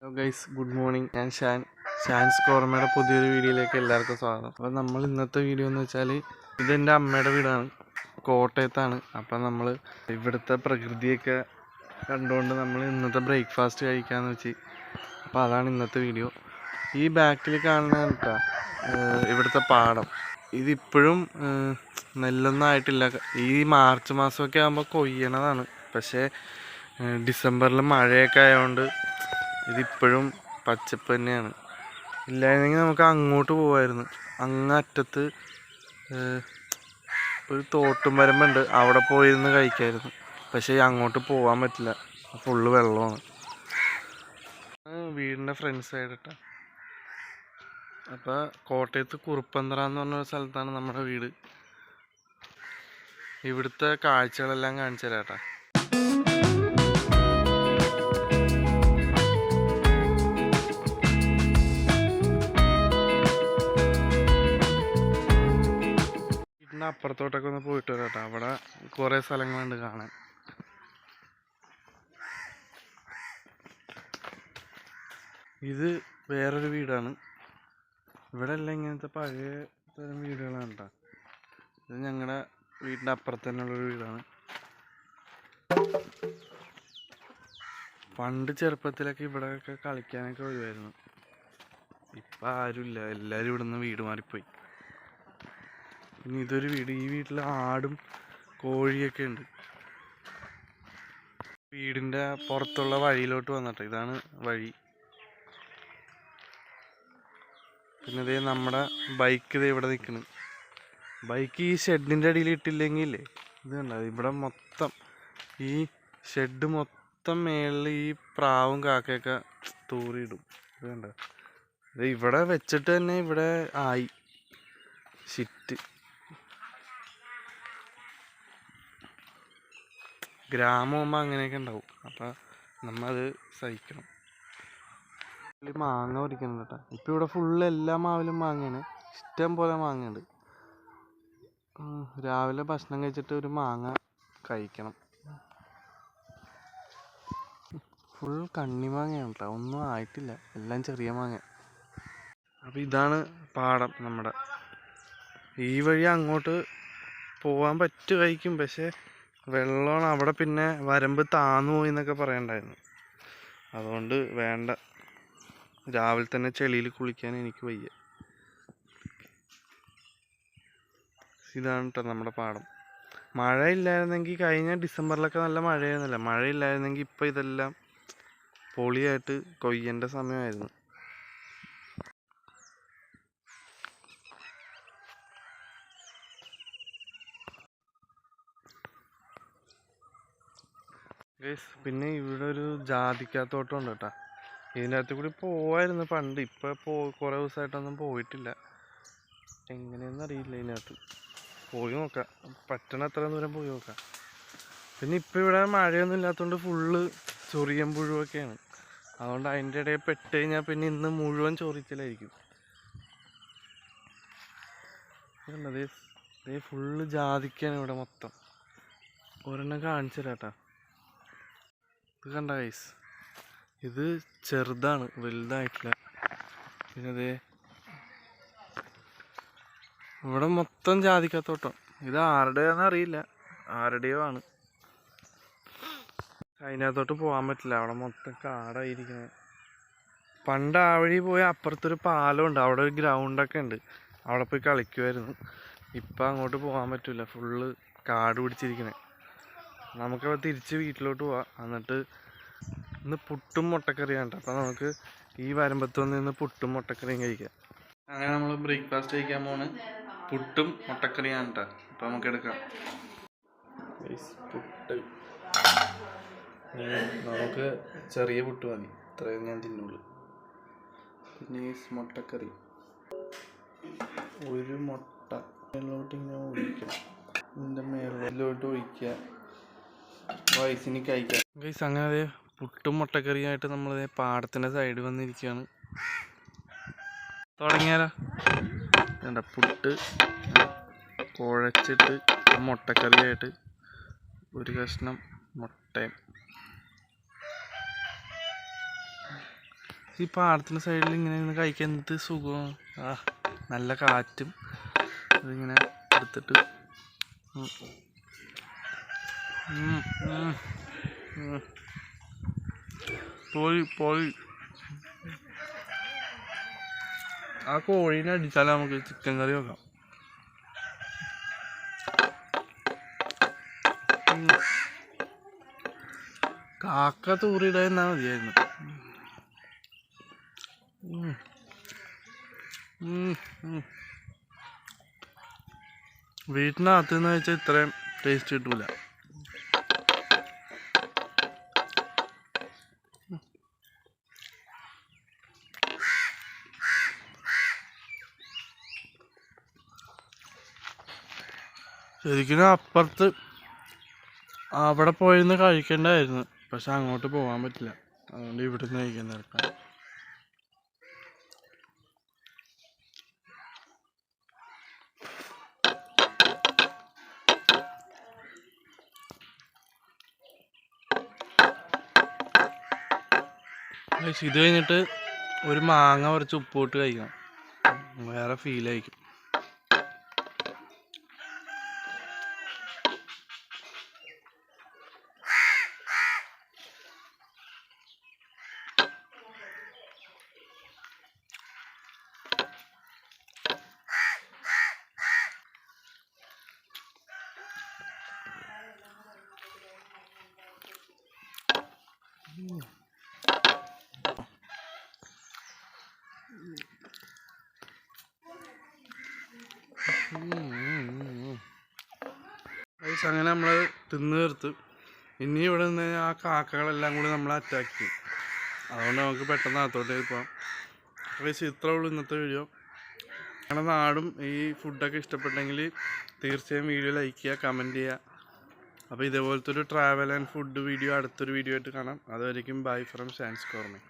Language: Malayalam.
Hello guys, good morning. ഞാൻ ഷാൻസ് കോർമയുടെ പുതിയൊരു വീഡിയോയിലേക്ക് എല്ലാവർക്കും സ്വാഗതം. അപ്പോൾ നമ്മൾ ഇന്നത്തെ വീഡിയോ എന്ന് വെച്ചാൽ ഇതെൻ്റെ അമ്മയുടെ വീടാണ്, കോട്ടയത്താണ്. അപ്പം നമ്മൾ ഇവിടുത്തെ പ്രകൃതിയൊക്കെ കണ്ടുകൊണ്ട് നമ്മൾ ഇന്നത്തെ ബ്രേക്ക്ഫാസ്റ്റ് കഴിക്കാമെന്ന് വെച്ച്. അപ്പോൾ അതാണ് ഇന്നത്തെ വീഡിയോ. ഈ ബാക്കിൽ കാണുന്ന കേട്ടോ ഇവിടുത്തെ പാടം. ഇതിപ്പോഴും നെല്ലൊന്നും ആയിട്ടില്ല. ഈ മാർച്ച് മാസമൊക്കെ ആകുമ്പോൾ കൊയ്യണതാണ്. പക്ഷേ ഡിസംബറിൽ മഴയൊക്കെ ആയതുകൊണ്ട് ഇതിപ്പോഴും പച്ചപ്പ് തന്നെയാണ്. ഇല്ലായിരുന്നെങ്കിൽ നമുക്ക് അങ്ങോട്ട് പോകുമായിരുന്നു. അങ്ങറ്റത്ത് ഒരു തോട്ടും വരമ്പുണ്ട്, അവിടെ പോയിരുന്ന് കഴിക്കായിരുന്നു. പക്ഷേ അങ്ങോട്ട് പോകാൻ പറ്റില്ല, ഫുള്ള് വെള്ളമാണ്. വീടിൻ്റെ ഫ്രണ്ട് സൈഡ് ഇട്ടാ. അപ്പോൾ കോട്ടയത്ത് കുറുപ്പന്തറ എന്ന് പറഞ്ഞ സ്ഥലത്താണ് നമ്മുടെ വീട്. ഇവിടുത്തെ കാഴ്ചകളെല്ലാം കാണിച്ചു തരാം കേട്ടോ. അപ്പുറത്തോട്ടൊക്കെ ഒന്ന് പോയിട്ട് വരാം കേട്ടോ. അവിടെ കുറേ സ്ഥലങ്ങളുണ്ട് കാണാൻ. ഇത് വേറൊരു വീടാണ്. ഇവിടെ എല്ലാം ഇങ്ങനത്തെ പഴയ തരം വീടുകളാണ് കേട്ടോ. ഇത് ഞങ്ങളുടെ വീടിൻ്റെ അപ്പുറത്ത് തന്നെയുള്ളൊരു വീടാണ്. പണ്ട് ചെറുപ്പത്തിലൊക്കെ ഇവിടെയൊക്കെ കളിക്കാനൊക്കെ വരുമായിരുന്നു. ഇപ്പം ആരുമില്ല, എല്ലാവരും ഇവിടെ നിന്ന് വീട് മാറിപ്പോയി. പിന്നെ ഇതൊരു വീട്. ഈ വീട്ടിൽ ആടും കോഴിയൊക്കെ ഉണ്ട്. വീടിൻ്റെ പുറത്തുള്ള വഴിയിലോട്ട് വന്നിട്ട് ഇതാണ് വഴി. പിന്നെ ഇതേ നമ്മുടെ ബൈക്ക് ഇതേ ഇവിടെ നിൽക്കുന്നു. ബൈക്ക് ഈ ഷെഡിൻ്റെ അടിയിൽ ഇട്ടില്ലെങ്കിൽ ഇത് കണ്ട, ഇവിടെ മൊത്തം ഈ ഷെഡ് മൊത്തം മേളിൽ ഈ പ്രാവും കാക്കയൊക്കെ തൂറിയിടും. ഇത് കണ്ട, ഇത് ഇവിടെ വെച്ചിട്ട് തന്നെ ഇവിടെ ആയി ഷിറ്റ്. ഗ്രാമമാകുമ്പോൾ അങ്ങനെയൊക്കെ ഉണ്ടാവും. അപ്പം നമ്മളത് സഹിക്കണം. മാങ്ങ പറിക്കുന്നുണ്ട് കേട്ടോ. ഇപ്പം ഇവിടെ ഫുള്ള് എല്ലാ മാവിലും മാങ്ങയാണ്. ഇഷ്ടം പോലെ മാങ്ങയുണ്ട്. രാവിലെ ഭക്ഷണം കഴിച്ചിട്ട് ഒരു മാങ്ങ കഴിക്കണം. ഫുൾ കണ്ണിമാങ്ങയാണ് കേട്ടോ, ഒന്നും ആയിട്ടില്ല, എല്ലാം ചെറിയ മാങ്ങ. അപ്പം ഇതാണ് പാടം നമ്മുടെ. ഈ വഴി അങ്ങോട്ട് പോകാൻ പറ്റുമായിരിക്കും, പക്ഷേ വെള്ളമാണ് അവിടെ. പിന്നെ വരമ്പ് താന്നു പോയി എന്നൊക്കെ പറയണ്ടായിരുന്നു. അതുകൊണ്ട് വേണ്ട, രാവിലെ തന്നെ ചെളിയിൽ കുളിക്കാൻ എനിക്ക് വയ്യ. ഇതാണ് കേട്ടോ നമ്മുടെ പാടം. മഴ ഇല്ലായിരുന്നെങ്കിൽ കഴിഞ്ഞ ഡിസംബറിലൊക്കെ നല്ല മഴയായിരുന്നില്ല. മഴയില്ലായിരുന്നെങ്കിൽ ഇപ്പം ഇതെല്ലാം പൊളിയായിട്ട് കൊയ്യേണ്ട സമയമായിരുന്നു. പിന്നെ ഇവിടെ ഒരു ജാതിക്കാത്തോട്ടം ഉണ്ട് കേട്ടോ. ഇതിൻ്റെ അകത്ത് കൂടി പോവായിരുന്നു പണ്ട്. ഇപ്പം കുറേ ദിവസമായിട്ടൊന്നും പോയിട്ടില്ല. എങ്ങനെയെന്ന് അറിയില്ല. ഇതിനകത്ത് പോയി നോക്കാം, പറ്റണ അത്ര ദൂരം പോയി നോക്കാം. പിന്നെ ഇപ്പം ഇവിടെ മഴയൊന്നും ഇല്ലാത്തതുകൊണ്ട് ഫുള്ള് ചൊറിയൻ പുഴുവൊക്കെയാണ്. അതുകൊണ്ട് അതിൻ്റെ ഇടയിൽ പെട്ട് കഴിഞ്ഞാൽ പിന്നെ ഇന്ന് മുഴുവൻ ചൊറിച്ചിലായിരിക്കും. അതേ ഫുള്ള് ജാതിക്കാണ് ഇവിടെ മൊത്തം. ഒരെണ്ണം കാണിച്ചു തരാം കേട്ടോ. ഇത് കണ്ട ഗൈസ്, ഇത് ചെറുതാണ്, വലുതായിട്ടില്ല. പിന്നെ അതേ ഇവിടെ മൊത്തം ജാതിക്കാത്തോട്ടം. ഇത് ആരുടെയാണെന്ന് അറിയില്ല, ആരുടെയോ ആണ്. അതിനകത്തോട്ട് പോകാൻ പറ്റില്ല, അവിടെ മൊത്തം കാടായിരിക്കുന്നത്. പണ്ട് ആ വഴി പോയി അപ്പുറത്തൊരു പാലമുണ്ട്, അവിടെ ഒരു ഗ്രൗണ്ടൊക്കെ ഉണ്ട്, അവിടെ പോയി കളിക്കുമായിരുന്നു. ഇപ്പം അങ്ങോട്ട് പോകാൻ പറ്റില്ല, ഫുള്ള് കാട് പിടിച്ചിരിക്കണേ. നമുക്കപ്പോൾ തിരിച്ച് വീട്ടിലോട്ട് പോവാം. എന്നിട്ട് ഇന്ന് പുട്ടും മുട്ടക്കറിയാണ് കേട്ടോ. അപ്പം നമുക്ക് ഈ വരമ്പത്ത് വന്ന് ഇന്ന് പുട്ടും മുട്ടക്കറിയും കഴിക്കാം. അങ്ങനെ നമ്മൾ ബ്രേക്ക്ഫാസ്റ്റ് കഴിക്കാൻ പോണ്. പുട്ടും മുട്ടക്കറിയാണ് കേട്ടോ. അപ്പം നമുക്ക് എടുക്കാം. പുട്ട് നമുക്ക് ചെറിയ പുട്ട് മതി, ഇത്രയും ഞാൻ തിന്നുള്ളൂ. പിന്നെ മുട്ടക്കറി, ഒരു മുട്ട മേലോട്ട് ഇങ്ങനെ ഒഴിക്കാം, ഇതിൻ്റെ മേലോട്ട് ഒഴിക്കുക, വയസ്സിന് കഴിക്കാം. ഗൈസ് അങ്ങനെ അതേ പുട്ടും മുട്ടക്കറിയായിട്ട് നമ്മളതേ പാടത്തിൻ്റെ സൈഡ് വന്നിരിക്കുകയാണ്. തുടങ്ങിയാലോ? വേണ്ട, പുട്ട് കുഴച്ചിട്ട് മുട്ടക്കറിയായിട്ട് ഒരു കഷ്ണം മുട്ടയും ഈ പാടത്തിൻ്റെ സൈഡിൽ ഇങ്ങനെ നിന്ന് കഴിക്കാൻ എന്ത് സുഖം. നല്ല കാറ്റും അതിങ്ങനെ എടുത്തിട്ട് പോയി ആ കോഴീനെ അടിച്ചാലേ നമുക്ക് ചിക്കൻ കറി വെക്കാം. കാക്ക തൂറിയിടാൻ മതിയായിരുന്നു. വീട്ടിനകത്ത് നിന്ന് വെച്ചാൽ ഇത്രയും ടേസ്റ്റ് കിട്ടൂല. ശരിക്കും അപ്പുറത്ത് അവിടെ പോയിരുന്ന് കഴിക്കണ്ടായിരുന്നു, പക്ഷെ അങ്ങോട്ട് പോകാൻ പറ്റില്ല. അതുകൊണ്ട് ഇവിടെ നിന്ന് കഴിക്കാൻ നടക്കാം. ഇത് കഴിഞ്ഞിട്ട് ഒരു മാങ്ങ കുറച്ച് ഉപ്പിട്ട് കഴിക്കണം, വേറെ ഫീലായിരിക്കും. അങ്ങനെ നമ്മൾ തിന്ന് തീർത്ത്. ഇനി ഇവിടെ നിന്ന് ആ കാക്കകളെല്ലാം കൂടി നമ്മളെ അറ്റാക്ക് ചെയ്യും. അതുകൊണ്ട് നമുക്ക് പെട്ടെന്ന് അകത്തോട്ട് പോകാം. ഇത്രേ ഉള്ളൂ ഇന്നത്തെ വീഡിയോ. ഞങ്ങളുടെ നാടും ഈ ഫുഡൊക്കെ ഇഷ്ടപ്പെട്ടെങ്കിൽ തീർച്ചയായും വീഡിയോ ലൈക്ക് ചെയ്യുക, കമൻറ്റ് ചെയ്യുക. അപ്പോൾ ഇതേപോലത്തെ ഒരു ട്രാവൽ ആൻഡ് ഫുഡ് വീഡിയോ അടുത്തൊരു വീഡിയോ ആയിട്ട് കാണാം. അതുവരെയും ബൈ ഫ്രം ഷാൻസ് കോർമേ.